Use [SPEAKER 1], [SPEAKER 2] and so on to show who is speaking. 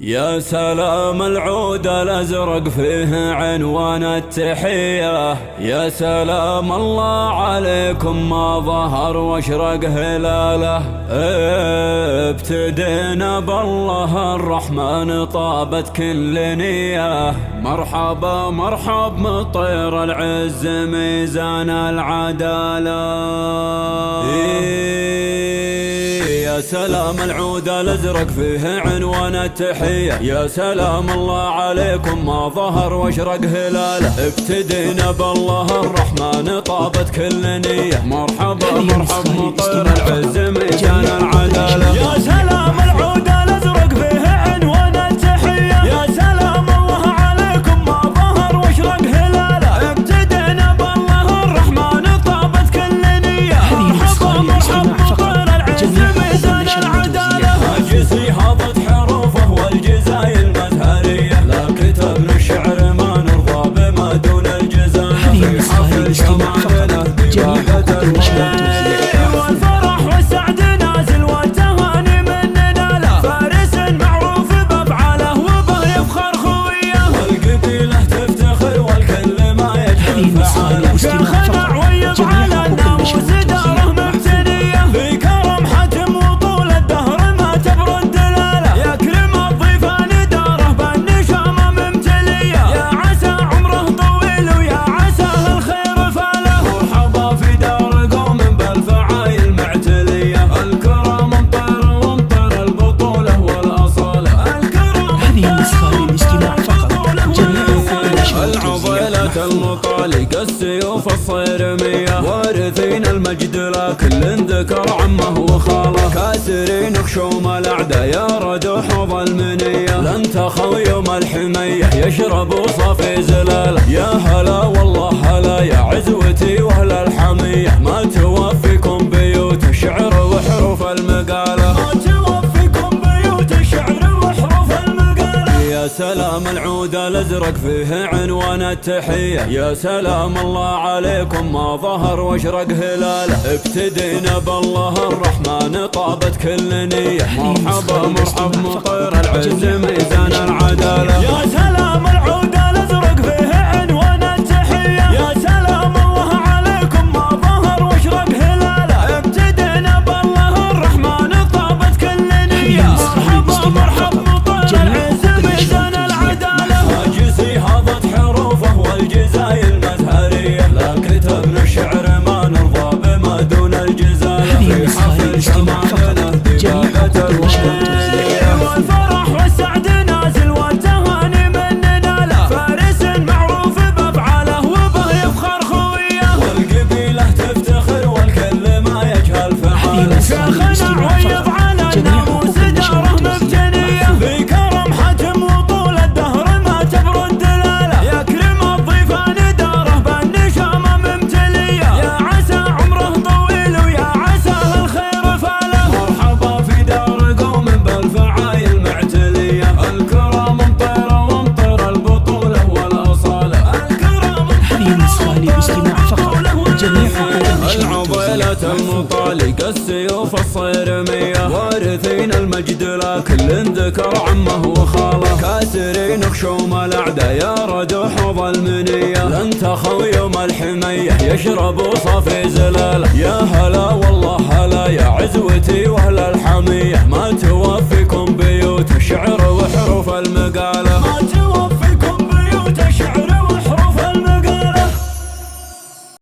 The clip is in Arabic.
[SPEAKER 1] يا سلام العود الأزرق فيه عنوان التحية، يا سلام الله عليكم ما ظهر واشرق هلاله. ابتدينا بالله الرحمن طابت كل نية، مرحبا مرحب مطير العز ميزان العدالة. يا سلام العود الأزرق فيه عنوان التحية، يا سلام الله عليكم ما ظهر واشرق هلاله. ابتدينا بالله الرحمن طابت كل نية، مرحبا مرحب مطير العز ميزان العدالة.
[SPEAKER 2] يا سلام العود الأزرق فيه عنوان التحية، يا سلام الله عليكم ما ظهر واشرق هلاله. ابتدينا بالله الرحمن طابت كل نية، مرحبا مرحب مطير العز ميزان العدالة.
[SPEAKER 1] أجسي هضت حروفه والجزاي المزهرية، لا كتبنا الشعر ما نرضى بما دون الجزانة. في حفل شمالنا ديوانة
[SPEAKER 2] والفرح والسعد نازل والتهاني مننا له، فارس معروف بأفعاله وبه يفخر خويه،
[SPEAKER 1] والقبيلة تفتخر والكل ما يجهل فعاله.
[SPEAKER 2] شيخنا عويض على الناموس داره مبتنية، في كرم حتم وطول الدهر ما تبرد دلاله. يكرم الضيفان داره بالنشامة ممتلية، يا عسى عمره طويل ويا عسى الخير فاله.
[SPEAKER 1] مرحبا في دار قوم بالفعايل معتلية، الكرم مطر ومطر البطولة والأصالة.
[SPEAKER 2] الكرم
[SPEAKER 3] هذه النسخة للاستماع فقط، جميع
[SPEAKER 1] العضيلة المطالق السيوف الصيرمية، وارثين المجد لكل ذكر عمه وخاله. كاسرين خشوم الأعداء يا ردوح ظلمنية، لن تخوا يوم الحمية يشربوا صافي زلاله. يا هلا والله هلا يا عزوتي واهل الحمية، ما توفيكم بيوت الشعر وحروف المقالة.
[SPEAKER 2] ما توفيكم بيوت الشعر وحروف المقالة.
[SPEAKER 1] يا سلام العود الأزرق فيه عنوان التحية، يا سلام الله عليكم ما ظهر واشرق هلاله. ابتدينا بالله الرحمن طابت كل نية، مرحبا مرحب مطير العز ميزان العدالة.
[SPEAKER 2] يا سلام العود الأزرق فيه عنوان التحية، يا سلام الله عليكم ما ظهر واشرق هلاله. ابتدينا بالله الرحمن طابت كل نية، مرحبا مرحب مطير العز ميزان العدالة.
[SPEAKER 1] أجسي هضت حروفه والجزاي المزهرية، لا كتبنا الشعر ما نرضى بما دون الجزالة. في حفل شمالنا ديوانة
[SPEAKER 2] والفرح والسعد نازل والتهاني مننا له، فارس معروف بأفعاله وبه يفخر خويه،
[SPEAKER 1] والقبيلة تفتخر والكل ما يجهل فعاله.
[SPEAKER 2] شيخنا عويض على الناموس داره مبتنية، في كرم حتم وطول الدهر ما تبرد دلاله. يكرم الضيفان داره بالنشامة ممتلية، يا عسى عمره طويل ويا عسى الخير فاله.
[SPEAKER 1] مرحبا في دار قوم بالفعايل معتلية، الكرم مطير ومطير البطولة والأصالة.
[SPEAKER 2] الكرم
[SPEAKER 3] هذه النسخة للاستماع فقط، جميع
[SPEAKER 1] العضيلة المطالق السيوف الصيرمية، وارثين المجد لكل ذكر عمه وخاله. كاسرين خشوم الأعداء يا ردوح ظلمنية، لن تخوا يوم الحمية يشربوا صافي زلاله. يا هلا والله هلا يا عزوتي واهل الحمية، ما توفيكم